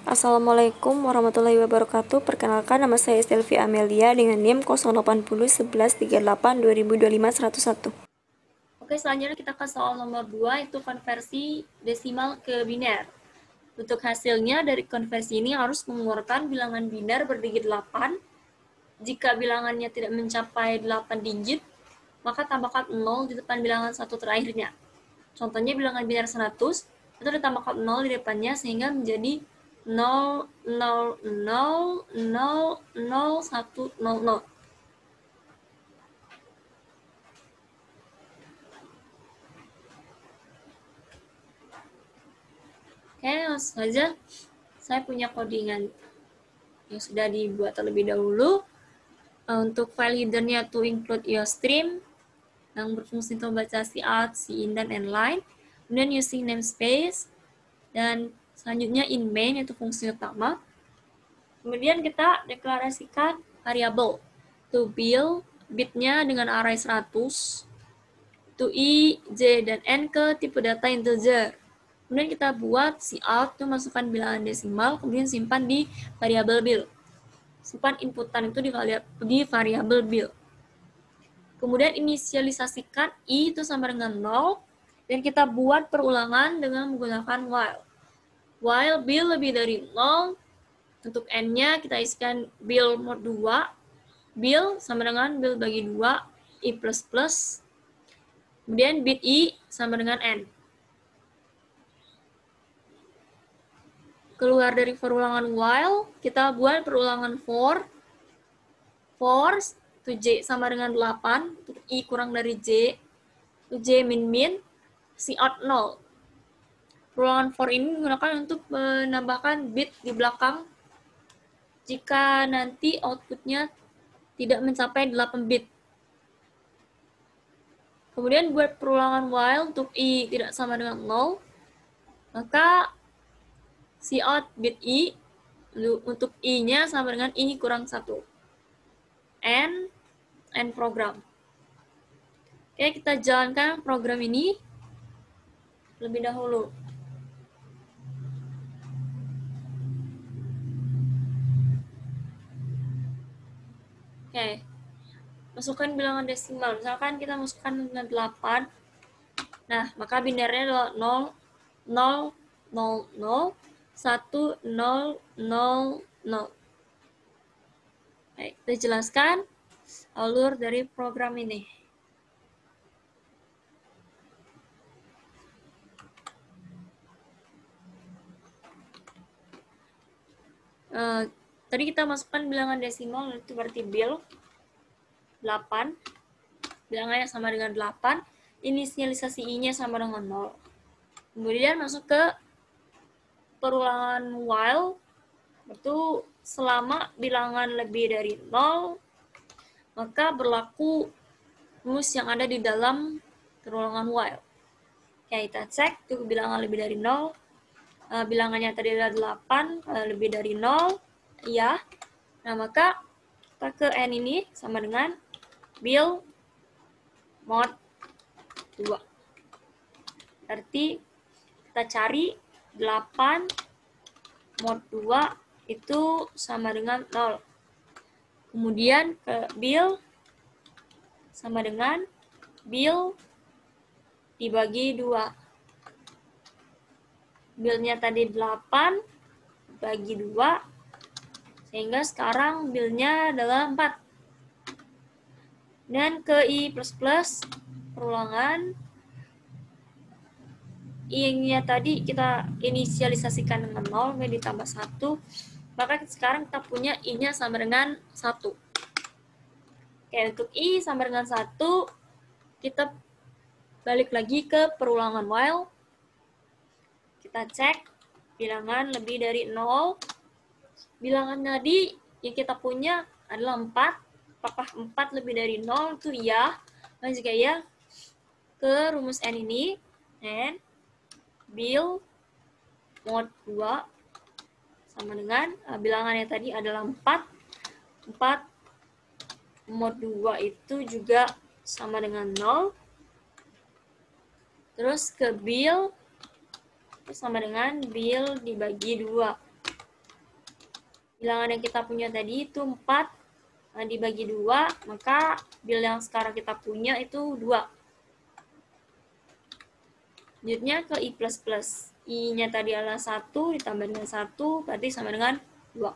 Assalamualaikum warahmatullahi wabarakatuh. Perkenalkan, nama saya Stelvi Amelia dengan NIM 08011382025 Oke, selanjutnya kita ke soal nomor 2, itu konversi desimal ke biner. Untuk hasilnya dari konversi ini harus mengeluarkan bilangan biner berdigit 8. Jika bilangannya tidak mencapai 8 digit, maka tambahkan 0 di depan bilangan satu terakhirnya. Contohnya bilangan biner 100, itu ditambahkan 0 di depannya sehingga menjadi 0, 0, 0, 0, 0, 1, 0, 0. Oke, langsung saja. Saya punya codingan yang sudah dibuat terlebih dahulu. Untuk file header-nya to include IOStream yang berfungsi untuk membaca cout, cin, dan inline. Kemudian using namespace. Dan selanjutnya in main, yaitu fungsi utama. Kemudian kita deklarasikan variabel to build bitnya dengan array 100, to i, j, dan n ke tipe data integer. Kemudian kita buat cout itu masukkan bilangan desimal, kemudian simpan di variabel build. Simpan inputan itu di variabel build. Kemudian inisialisasikan i itu sama dengan 0, dan kita buat perulangan dengan menggunakan while. While build lebih dari 0, untuk n-nya kita isikan build mod 2, build sama dengan build bagi 2, i++, kemudian bit i sama dengan n. Keluar dari perulangan while, kita buat perulangan for to j sama dengan 8, untuk i kurang dari j, to j min, cout 0. Perulangan for ini digunakan untuk menambahkan bit di belakang jika nanti outputnya tidak mencapai 8 bit. Kemudian buat perulangan while untuk i tidak sama dengan 0, maka cout bit i untuk i-nya sama dengan i kurang 1. N program. Oke, kita jalankan program ini lebih dahulu. Oke, masukkan bilangan desimal. Misalkan kita masukkan dengan 8. Nah, maka binernya adalah 0, 0, 0, 0, 1, 0, 0, 0. Baik, kita jelaskan alur dari program ini. Tadi kita masukkan bilangan desimal, itu berarti build 8. Bilangannya sama dengan 8. Inisialisasi i-nya sama dengan 0. Kemudian masuk ke perulangan while, itu selama bilangan lebih dari 0, maka berlaku rumus yang ada di dalam perulangan while. Oke, kita cek itu bilangan lebih dari 0. Bilangannya tadi adalah 8, lebih dari 0, iya. Nah, maka kita ke n ini sama dengan build mod 2. Berarti kita cari 8 mod 2 itu sama dengan 0. Kemudian ke build sama dengan build dibagi 2. Build-nya tadi 8 bagi 2, sehingga sekarang build-nya adalah 4. Dan ke i++, perulangan, i-nya tadi kita inisialisasikan dengan 0, kemudian ditambah 1, maka sekarang kita punya i-nya sama dengan 1. Oke, untuk i sama dengan 1, kita balik lagi ke perulangan while. Kita cek bilangan lebih dari 0. Bilangan tadi yang kita punya adalah 4. Apakah 4 lebih dari 0? Itu iya. Dan jika iya, ke rumus n ini, n build mod 2 sama dengan bilangannya tadi adalah 4. 4 mod 2 itu juga sama dengan 0. Terus ke build itu sama dengan build dibagi 2. bilangan yang kita punya tadi itu 4 dibagi 2, maka bil yang sekarang kita punya itu 2. Lanjutnya ke I++. I-nya tadi adalah 1 ditambah dengan 1, berarti sama dengan 2.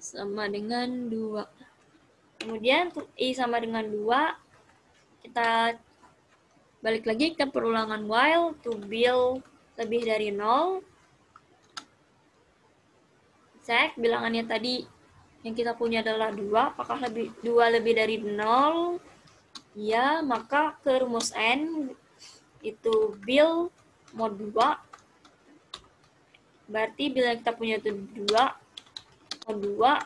Sama dengan 2. Kemudian untuk I sama dengan 2, kita balik lagi ke perulangan while, to bil lebih dari 0. Cek bilangannya tadi yang kita punya adalah 2, apakah 2 lebih dari 0? Ya, maka ke rumus N itu bil mod 2. Berarti bil yang kita punya itu 2 mod 2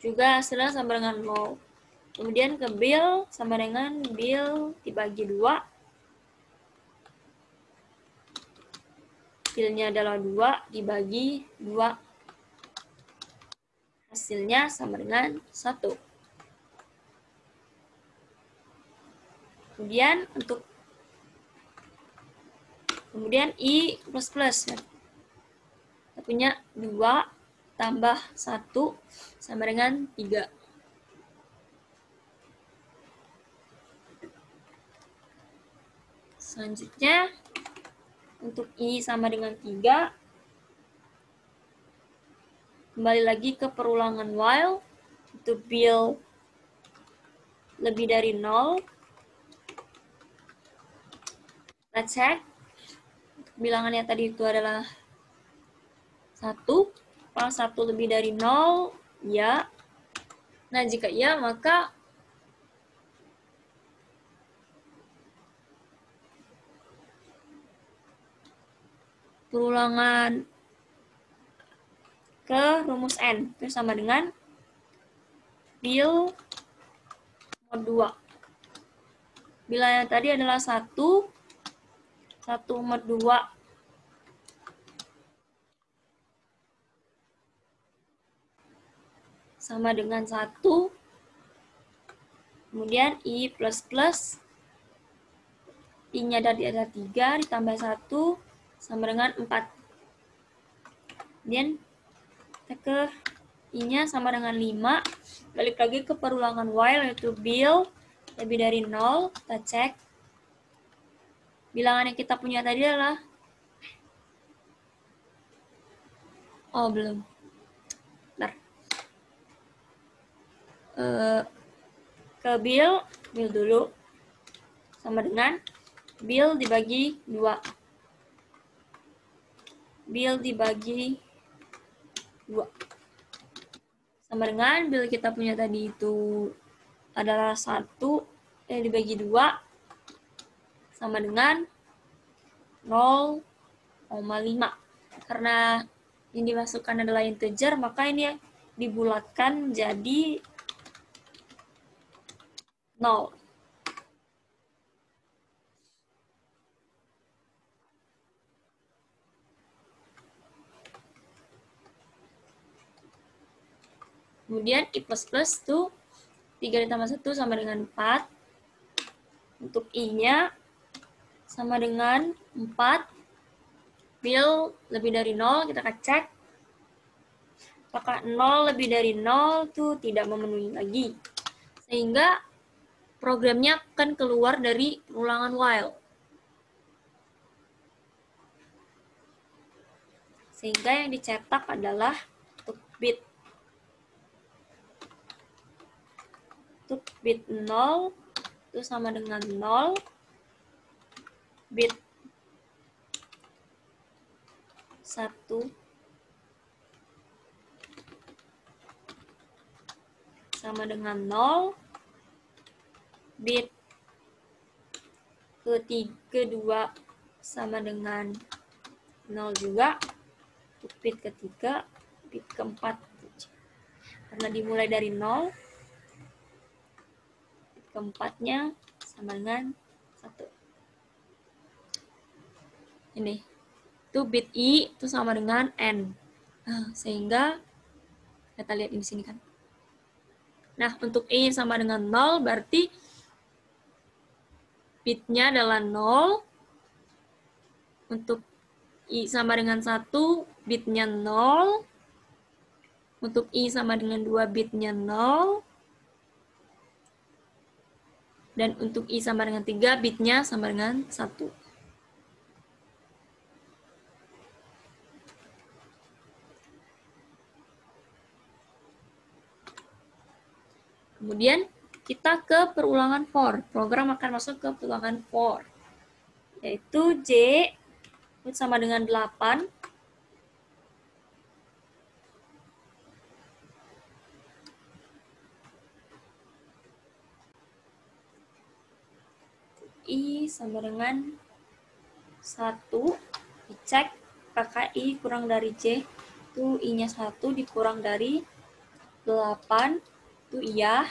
juga hasilnya sama dengan 0. Kemudian ke bil sama dengan bil dibagi 2. Bilnya adalah 2 dibagi 2. Hasilnya sama dengan 1. Kemudian I++. Kita punya 2 tambah 1 sama dengan 3. Selanjutnya, untuk I sama dengan 3, kembali lagi ke perulangan while, itu bil lebih dari 0. Kita cek, bilangannya tadi itu adalah 1. Apakah 1 lebih dari 0? Ya. Nah, jika iya, maka perulangan ke rumus N itu sama dengan bil mod 2. Bilanya tadi adalah 1 mod 2 sama dengan 1. Kemudian I++, I-nya tadi ada 3 ditambah 1 sama dengan 4. Kemudian kita ke I-nya sama dengan 5. Balik lagi ke perulangan while, yaitu bil lebih dari 0. Kita cek. Bilangan yang kita punya tadi adalah belum. Bentar. Ke bil dulu. Sama dengan bil dibagi 2. Bil dibagi 2. Sama dengan bil kita punya tadi itu adalah 1 dibagi 2 sama dengan 0,5. Karena yang dimasukkan adalah integer, maka ini dibulatkan jadi 0. Kemudian I++ itu 3 ditambah 1 sama dengan 4. Untuk I-nya sama dengan 4. Bil lebih dari 0, kita akan cek. Apakah 0 lebih dari 0 itu tidak memenuhi lagi. Sehingga programnya akan keluar dari ulangan while. Sehingga yang dicetak adalah untuk bit 0 itu sama dengan 0, bit 1 sama dengan 0, bit kedua sama dengan 0 juga, bit ketiga, bit keempat. Karena dimulai dari 0, bit keempatnya sama dengan 1. Ini. Itu bit I itu sama dengan N. Sehingga kita lihat di sini kan. Nah, untuk I sama dengan 0 berarti bitnya adalah 0. Untuk I sama dengan 1, bitnya 0. Untuk I sama dengan 2, bitnya 0. Dan untuk I sama dengan 3, bitnya sama dengan 1. Kemudian kita ke perulangan for. Program akan masuk ke perulangan for. Yaitu J sama dengan 8. I sama dengan 1. Dicek apakah I kurang dari J. Itu I-nya 1 dikurang dari 8. Itu iya.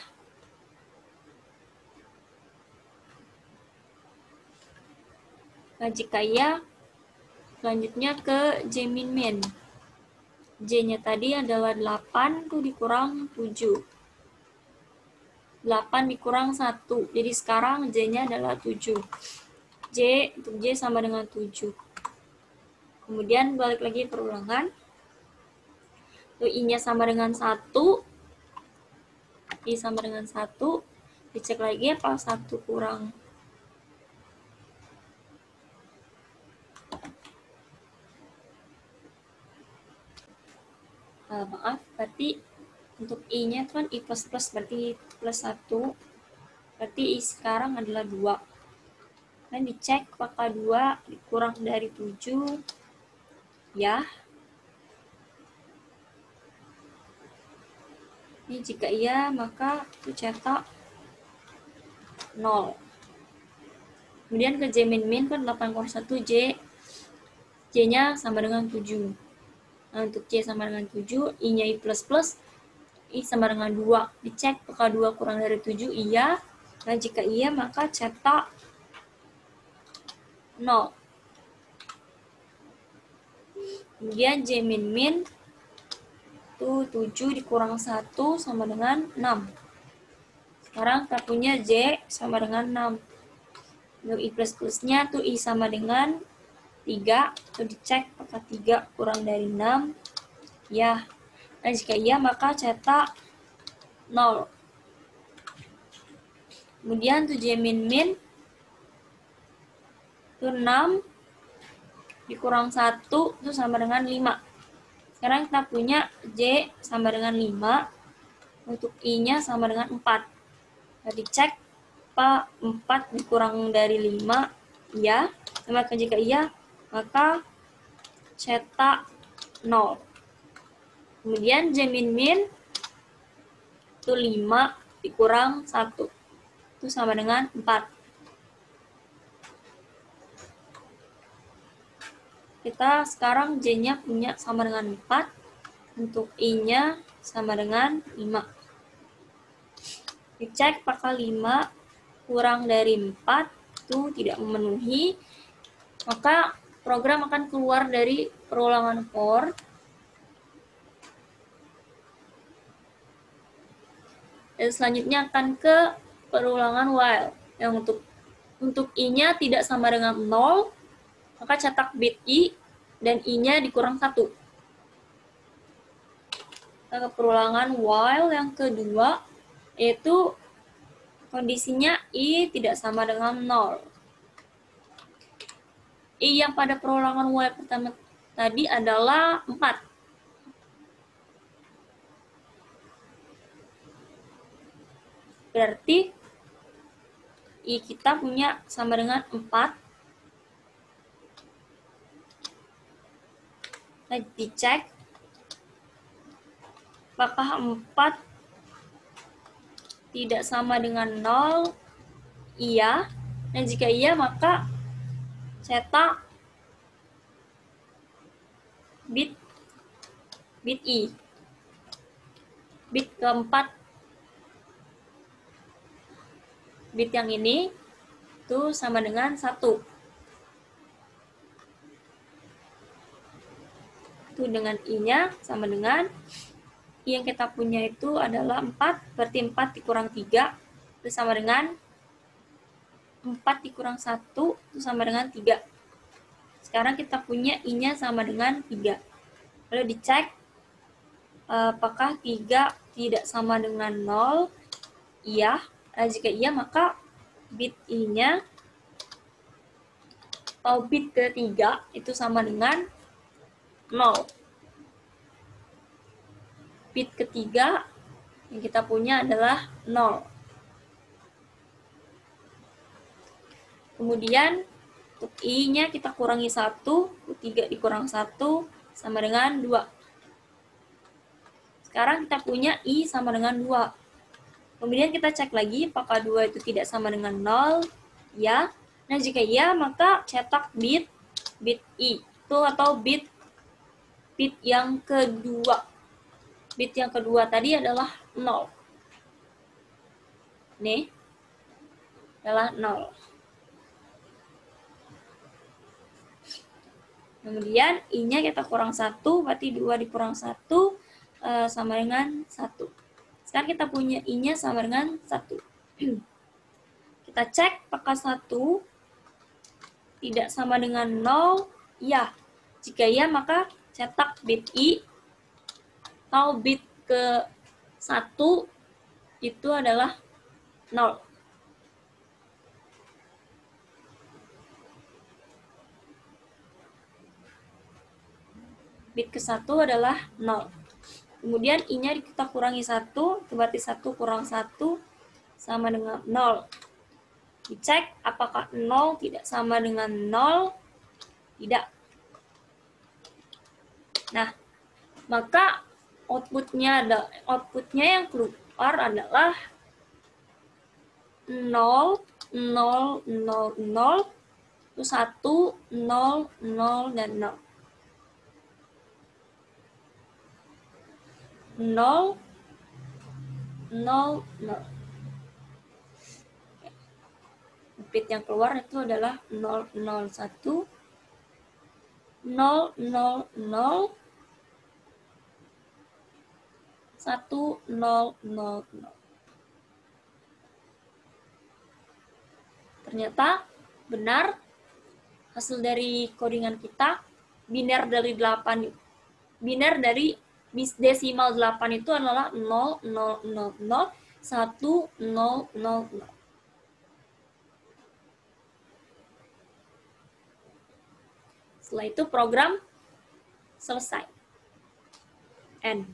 Nah, jika iya, selanjutnya ke J min min. J-nya tadi adalah 8, itu dikurang 7. 8 dikurang 1. Jadi sekarang J-nya adalah 7. Untuk J sama dengan 7. Kemudian balik lagi perulangan. Tuh I-nya sama dengan 1. I sama dengan 1. Dicek lagi apa 1 kurang. Maaf, berarti untuk I-nya kan I++, berarti plus 1. Berarti I sekarang adalah 2. Dan dicek apakah 2 dikurang dari 7. Ya. Ini jika iya, maka itu cetak 0. Kemudian ke J min min kan 8 kurang 1 J. J-nya sama dengan 7. Nah, untuk J sama dengan 7, I-nya I++, I sama dengan 2. Dicek apakah 2 kurang dari 7, iya. Nah, jika iya, maka cetak 0. Kemudian J min min itu 7 dikurang 1 sama dengan 6. Sekarang kita punya J sama dengan 6. Untuk I++ nya tuh I sama dengan 3. Itu dicek apakah 3 kurang dari 6. Ya. Nah, jika iya maka cetak 0. Kemudian tuh J min min itu 6 dikurang 1 itu sama dengan 5. Sekarang kita punya J sama dengan 5. Untuk I-nya sama dengan 4. Nah, dicek apa 4 dikurang dari 5. Iya. Maka jika iya, maka cetak 0. Kemudian J min min itu 5 dikurang 1. Itu sama dengan 4. Kita sekarang J-nya punya sama dengan 4. Untuk I-nya sama dengan 5. Dicek apakah 5 kurang dari 4 itu tidak memenuhi. Maka program akan keluar dari perulangan for. Dan selanjutnya akan ke perulangan while. Yang untuk I-nya tidak sama dengan 0, maka cetak bit I dan I-nya dikurang 1. Kita ke perulangan while yang kedua, yaitu kondisinya I tidak sama dengan 0. I yang pada perulangan while pertama tadi adalah 4. Berarti I kita punya sama dengan 4. Kita dicek apakah 4 tidak sama dengan 0. Iya. Dan jika iya, maka cetak bit I. Bit keempat. Bit yang ini itu sama dengan 1. Itu dengan I-nya sama dengan I yang kita punya itu adalah 4, berarti 4 dikurang 3 itu sama dengan 4 dikurang 1 itu sama dengan 3. Sekarang kita punya I-nya sama dengan 3. Lalu dicek apakah 3 tidak sama dengan 0. Iya. Jika iya, maka bit I-nya atau bit ketiga itu sama dengan 0. Bit ketiga yang kita punya adalah 0. Kemudian untuk I-nya kita kurangi 1, 3 dikurang 1 sama dengan 2. Sekarang kita punya I sama dengan 2. Kemudian kita cek lagi apakah 2 itu tidak sama dengan 0. Ya. Nah, jika iya, maka cetak bit I itu atau bit yang kedua. Bit yang kedua tadi adalah 0. Nih, adalah 0. Kemudian I-nya kita kurang 1, berarti 2 dikurang 1 sama dengan 1. Sekarang kita punya I-nya sama dengan 1. Kita cek apakah 1 tidak sama dengan 0. Ya. Jika iya, maka cetak bit I atau bit ke 1 itu adalah 0. Bit ke 1 adalah 0. Kemudian I-nya kita kurangi 1, berarti 1 kurang 1 sama dengan 0. Dicek apakah 0 tidak sama dengan 0. Tidak. Nah, maka outputnya yang keluar adalah 0, 0, 0, 0, 1, 0, 0, dan 0. 0, 0, 0. Bit yang keluar itu adalah 0, 0, 1, 0, 0, 0, 1, 0, 0, 0. Ternyata benar hasil dari codingan kita. Biner dari desimal 8 itu adalah 0, 0, 0, 0, 1, 0, 0, 0. Setelah itu program selesai. End.